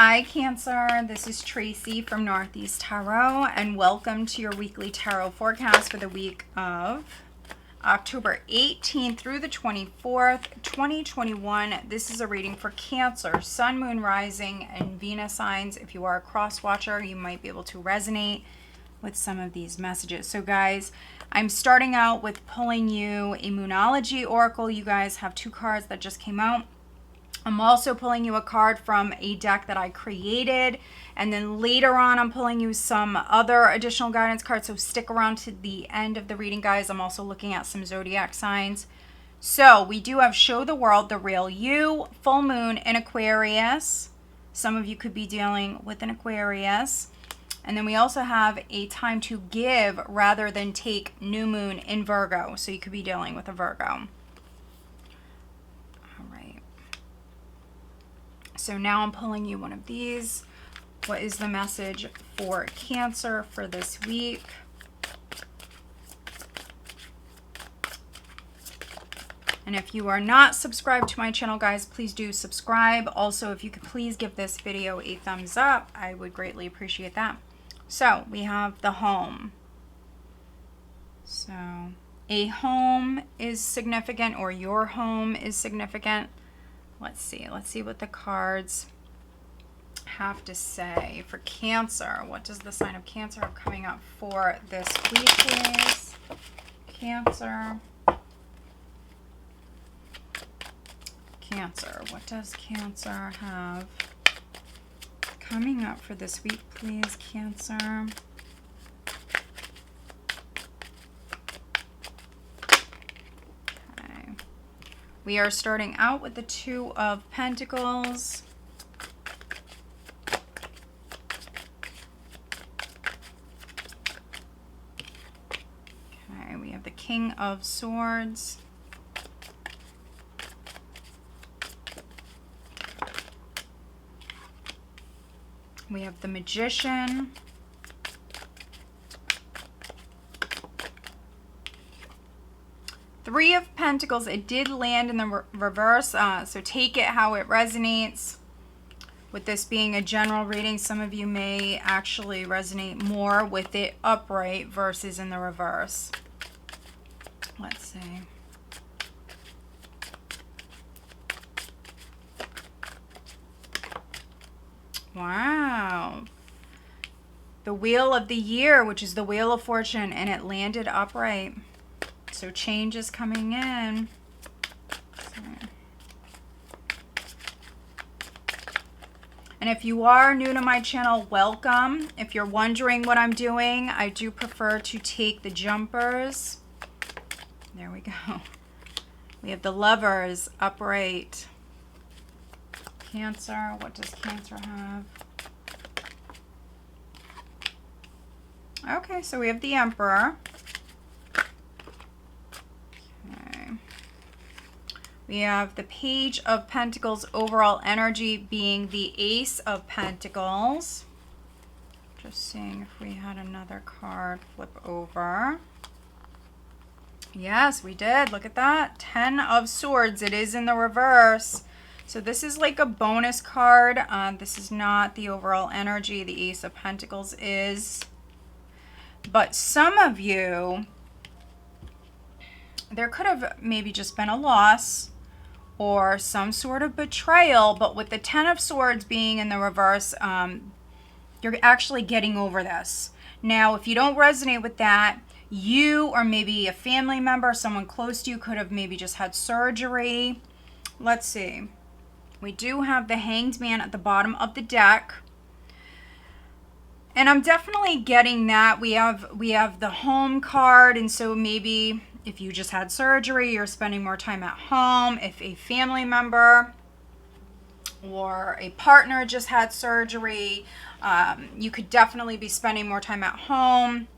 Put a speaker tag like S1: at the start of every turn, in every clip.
S1: Hi Cancer, this is Tracy from Northeast Tarot, and welcome to your weekly tarot forecast for the week of October 18th through the 24th, 2021. This is a reading for Cancer, Sun, Moon, Rising, and Venus signs. If you are a cross watcher, you might be able to resonate with some of these messages. So guys, I'm starting out with pulling you a Moonology Oracle. You guys have two cards that just came out. I'm also pulling you a card from a deck that I created, and then later on I'm pulling you some other additional guidance cards, so stick around to the end of the reading, guys. I'm also looking at some zodiac signs. So we do have Show the World, the Real You, Full Moon in Aquarius. Some of you could be dealing with an Aquarius. And then we also have a Time to Give rather than Take, New Moon in Virgo, so you could be dealing with a Virgo. So now I'm pulling you one of these. What is the message for Cancer for this week? And if you are not subscribed to my channel, guys, please do subscribe. Also, if you could please give this video a thumbs up, I would greatly appreciate that. So we have the home. So a home is significant, or your home is significant. Let's see what the cards have to say for Cancer. What does the sign of Cancer have coming up for this week, please? Cancer. Cancer. What does Cancer have coming up for this week, please, Cancer? We are starting out with the Two of Pentacles. Okay, we have the King of Swords. We have the Magician. Three of Pentacles. It did land in the reverse, so take it how it resonates. With this being a general reading, some of you may actually resonate more with it upright versus in the reverse. Let's see. Wow. The Wheel of the Year, which is the Wheel of Fortune, and it landed upright. So change is coming in. And if you are new to my channel, welcome. If you're wondering what I'm doing, I do prefer to take the jumpers. There we go. We have the Lovers upright. Cancer, what does Cancer have? Okay, so we have the Emperor. We have the Page of Pentacles, overall energy being the Ace of Pentacles. Just seeing if we had another card flip over. Yes, we did. Look at that. 10 of Swords. It is in the reverse. So this is like a bonus card. This is not the overall energy. The Ace of Pentacles is. But some of you, there could have maybe just been a loss or some sort of betrayal, but with the 10 of Swords being in the reverse, you're actually getting over this. Now, if you don't resonate with that, you or maybe a family member, someone close to you could have maybe just had surgery. Let's see. We do have the Hanged Man at the bottom of the deck. And I'm definitely getting that. We have the home card, and so maybe if you just had surgery, you're spending more time at home. If a family member or a partner just had surgery, you could definitely be spending more time at home,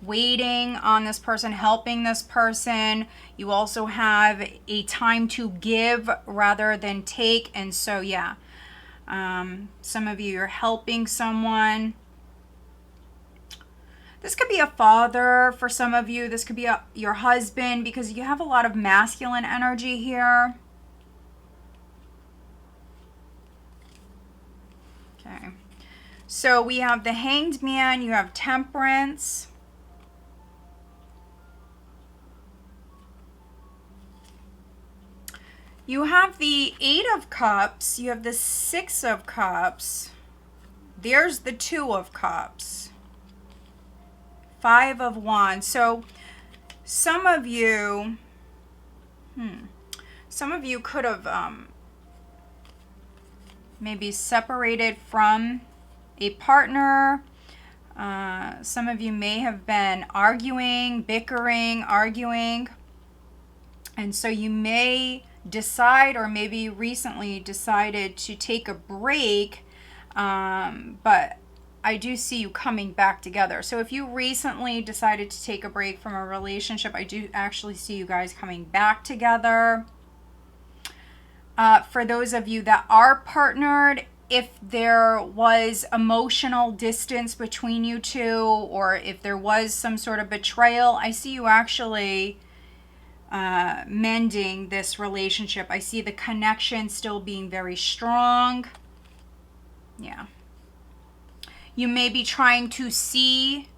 S1: waiting on this person, helping this person. You also have a Time to Give rather than take, and so yeah, some of you are helping someone. This could be a father for some of you. This could be your husband, because you have a lot of masculine energy here. Okay. So we have the Hanged Man, you have Temperance. You have the Eight of Cups, you have the Six of Cups. There's the Two of Cups. Five of Wands. So some of you could have maybe separated from a partner. Some of you may have been arguing, bickering, arguing. And so you may decide, or maybe recently decided, to take a break. But I do see you coming back together. So if you recently decided to take a break from a relationship, I do actually see you guys coming back together. For those of you that are partnered, if there was emotional distance between you two, or if there was some sort of betrayal, I see you actually mending this relationship. I see the connection still being very strong. Yeah. You may be trying to see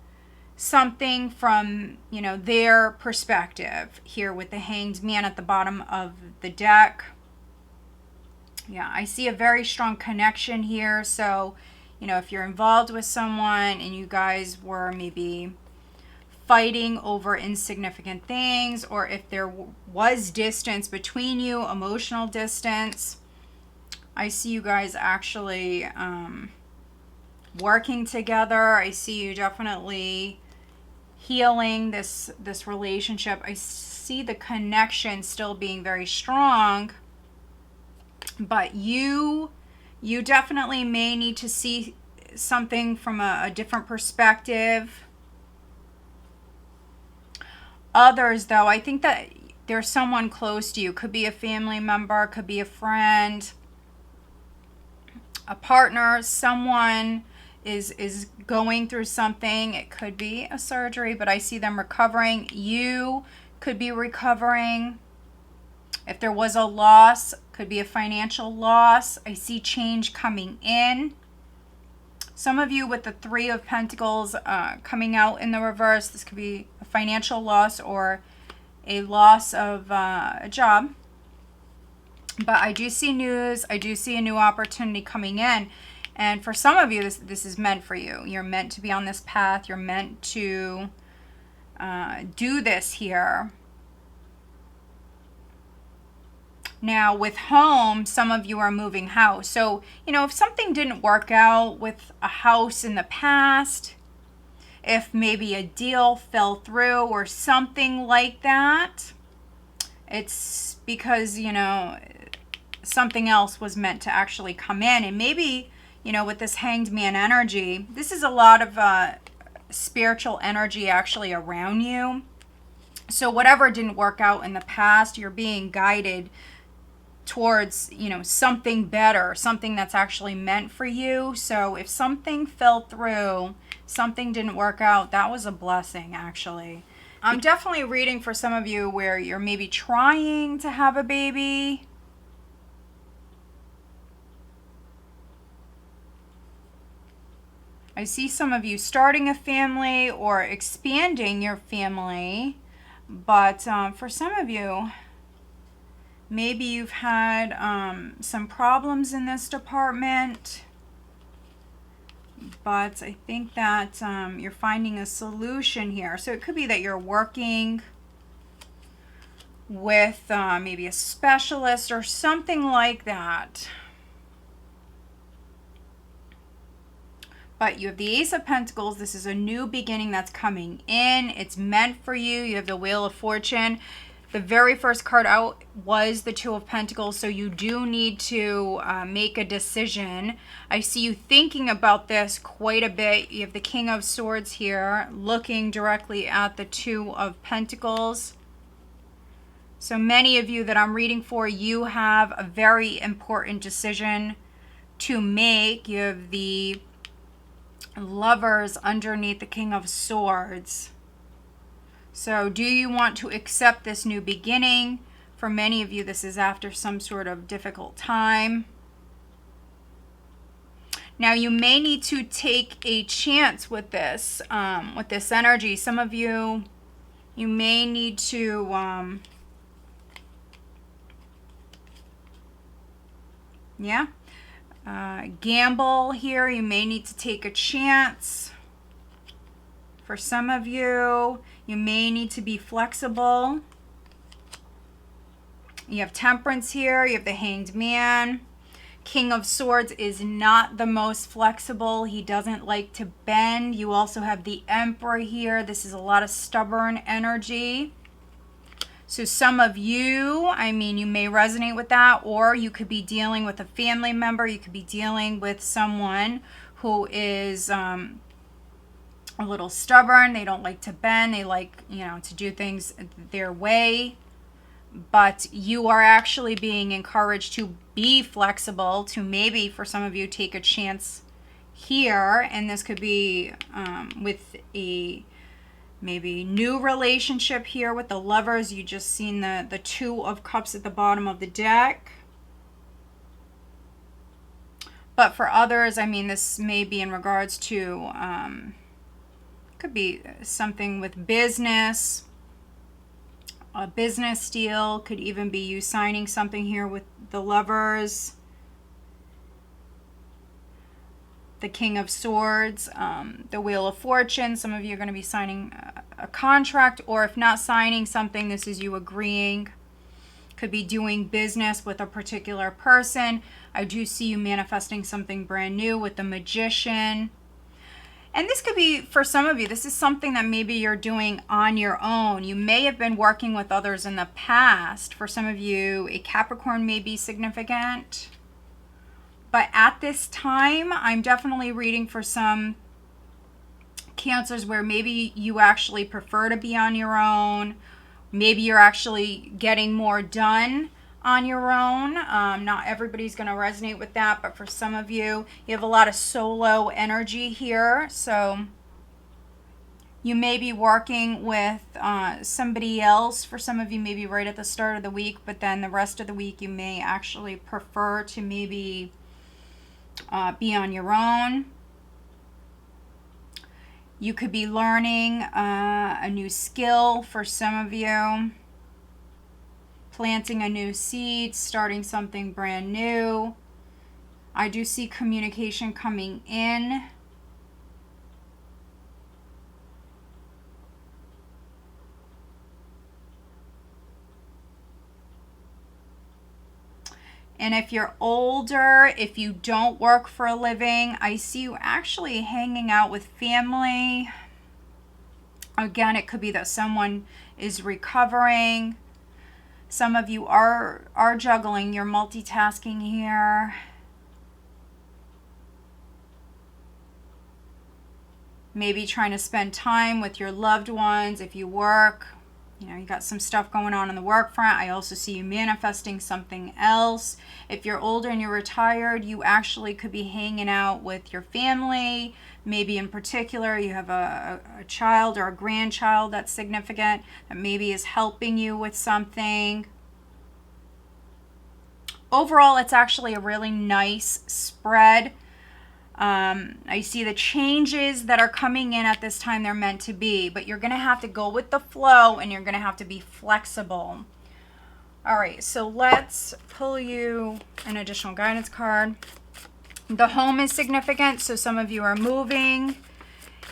S1: something from, their perspective here with the Hanged Man at the bottom of the deck. Yeah, I see a very strong connection here. So, if you're involved with someone and you guys were maybe fighting over insignificant things, or if there was distance between you, emotional distance, I see you guys actually working together. I see you definitely healing this relationship. I see the connection still being very strong. But you definitely may need to see something from a different perspective. Others, though, I think that there's someone close to you. Could be a family member, could be a friend, a partner. Someone is going through something. It could be a surgery, but I see them recovering. You could be recovering. If there was a loss, could be a financial loss. I see change coming in. Some of you with the Three of Pentacles coming out in the reverse, this could be a financial loss or a loss of a job. But I do see news. I do see a new opportunity coming in. And for some of you, this is meant for you. You're meant to be on this path. You're meant to do this here. Now, with home, some of you are moving house. So, if something didn't work out with a house in the past, if maybe a deal fell through or something like that, it's because, something else was meant to actually come in. And maybe, with this Hanged Man energy, this is a lot of spiritual energy actually around you. So whatever didn't work out in the past, you're being guided towards, something better, something that's actually meant for you. So if something fell through, something didn't work out, that was a blessing, actually. I'm definitely reading for some of you where you're maybe trying to have a baby. I see some of you starting a family or expanding your family. But for some of you, maybe you've had some problems in this department, but I think that you're finding a solution here. So it could be that you're working with maybe a specialist or something like that. But you have the Ace of Pentacles. This is a new beginning that's coming in. It's meant for you. You have the Wheel of Fortune. The very first card out was the Two of Pentacles, so you do need to make a decision. I see you thinking about this quite a bit. You have the King of Swords here, looking directly at the Two of Pentacles. So many of you that I'm reading for, you have a very important decision to make. You have the Lovers underneath the King of Swords. So do you want to accept this new beginning? For many of you, this is after some sort of difficult time. Now, you may need to take a chance with this energy. Some of you, you may need to, gamble here. You may need to take a chance. For some of you, you may need to be flexible. You have Temperance here. You have the Hanged Man. King of Swords is not the most flexible. He doesn't like to bend. You also have the Emperor here. This is a lot of stubborn energy. So some of you, I mean, you may resonate with that, or you could be dealing with a family member. You could be dealing with someone who is a little stubborn. They don't like to bend. They like, you know, to do things their way. But you are actually being encouraged to be flexible, to maybe, for some of you, take a chance here. And this could be with a maybe new relationship here with the Lovers. You just seen the Two of Cups at the bottom of the deck. But for others, I mean, this may be in regards to, could be something with business. A business deal. Could even be you signing something here with the Lovers. The King of Swords, the Wheel of Fortune. Some of you are going to be signing a contract, or if not signing something, this is you agreeing. Could be doing business with a particular person. I do see you manifesting something brand new with the Magician. And this could be, for some of you, this is something that maybe you're doing on your own. You may have been working with others in the past. For some of you, a Capricorn may be significant. But at this time, I'm definitely reading for some Cancers where maybe you actually prefer to be on your own. Maybe you're actually getting more done on your own. Not everybody's going to resonate with that, but for some of you, you have a lot of solo energy here. So you may be working with somebody else. For some of you, maybe right at the start of the week, but then the rest of the week, you may actually prefer to maybe be on your own. You could be learning a new skill for some of you. Planting a new seed, starting something brand new. I do see communication coming in. And if you're older, if you don't work for a living, I see you actually hanging out with family. Again, it could be that someone is recovering. Some of you are juggling. You're multitasking here. Maybe trying to spend time with your loved ones. If you work, you know, you got some stuff going on the work front. I also see you manifesting something else. If you're older and you're retired, you actually could be hanging out with your family. Maybe in particular, you have a child or a grandchild that's significant, that maybe is helping you with something. Overall, it's actually a really nice spread. I see the changes that are coming in at this time, they're meant to be, but you're going to have to go with the flow and you're going to have to be flexible. All right, so let's pull you an additional guidance card. The home is significant, so some of you are moving.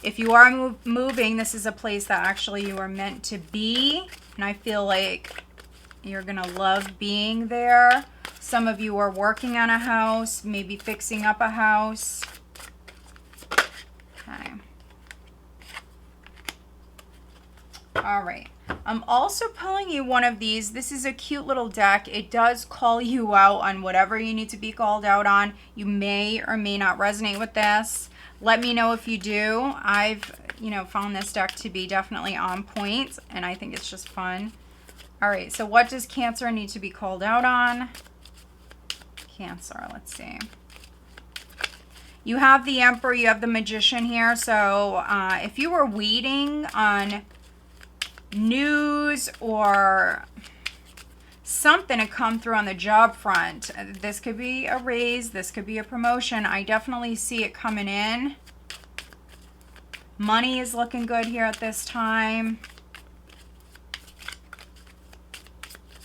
S1: If you are moving, this is a place that actually you are meant to be, and I feel like you're going to love being there. Some of you are working on a house, maybe fixing up a house. Okay. All right. I'm also pulling you one of these. This is a cute little deck. It does call you out on whatever you need to be called out on. You may or may not resonate with this. Let me know if you do. I've, found this deck to be definitely on point, and I think it's just fun. All right, so what does Cancer need to be called out on? Cancer, let's see. You have the Emperor, you have the Magician here. So if you were waiting on news or something to come through on the job front. This could be a raise. This could be a promotion. I definitely see it coming in. Money is looking good here at this time.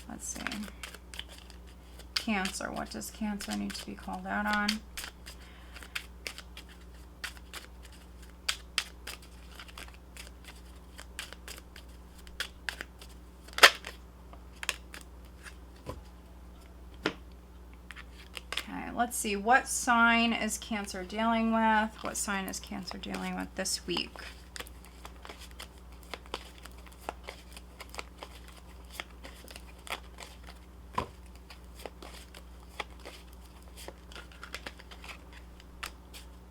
S1: Let's see. Cancer. What does Cancer need to be called out on? Let's see, what sign is Cancer dealing with? What sign is Cancer dealing with this week?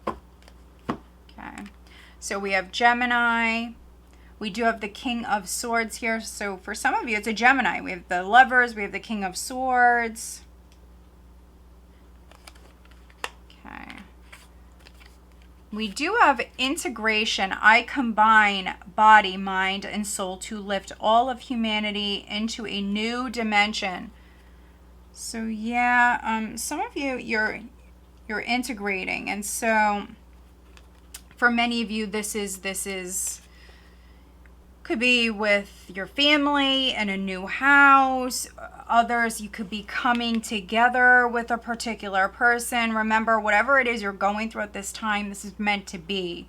S1: Okay, so we have Gemini. We do have the King of Swords here. So for some of you, it's a Gemini. We have the Lovers. We have the King of Swords. We do have integration. I combine body, mind, and soul to lift all of humanity into a new dimension. So yeah, some of you, you're integrating. And so for many of you, this is could be with your family in a new house. Others, you could be coming together with a particular person. Remember, whatever it is you're going through at this time, this is meant to be.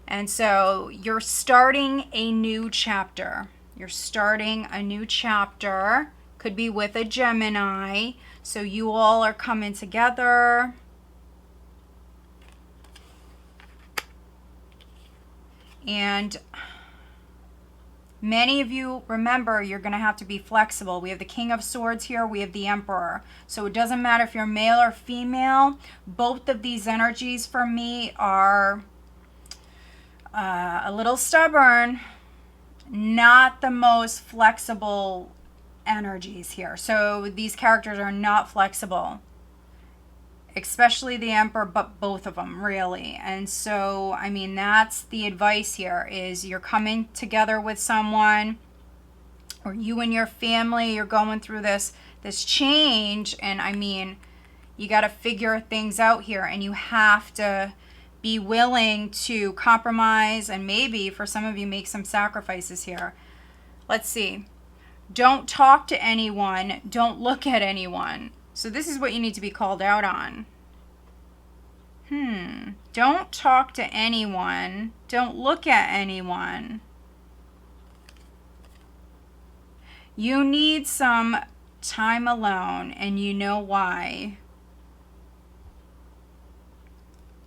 S1: And so you're starting a new chapter. You're starting a new chapter. Could be with a Gemini. So you all are coming together. And many of you, remember, you're going to have to be flexible. We have the King of Swords here. We have the Emperor. So it doesn't matter if you're male or female. Both of these energies for me are a little stubborn. Not the most flexible energies here. So these characters are not flexible. Especially the Emperor, but both of them, really. And so, I mean, that's the advice here, is you're coming together with someone, or you and your family, you're going through this change, and I mean, you got to figure things out here, and you have to be willing to compromise, and maybe, for some of you, make some sacrifices here. Let's see. Don't talk to anyone. Don't look at anyone. So this is what you need to be called out on. Don't talk to anyone. Don't look at anyone. You need some time alone, and you know why.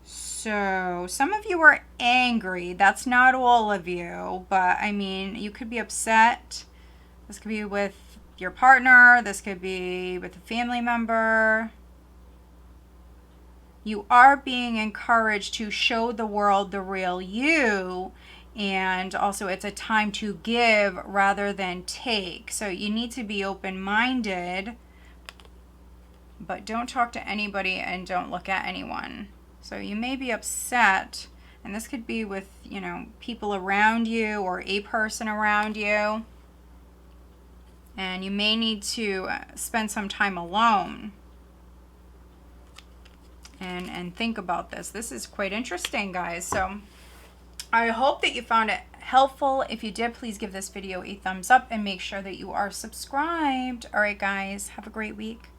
S1: So some of you are angry. That's not all of you, but I mean, you could be upset. This could be with your partner. This could be with a family member. You are being encouraged to show the world the real you. And also, it's a time to give rather than take. So you need to be open-minded, but don't talk to anybody and don't look at anyone. So you may be upset, and this could be with, you know, people around you or a person around you. And you may need to spend some time alone and think about this. This is quite interesting, guys. So I hope that you found it helpful. If you did, please give this video a thumbs up and make sure that you are subscribed. All right, guys, have a great week.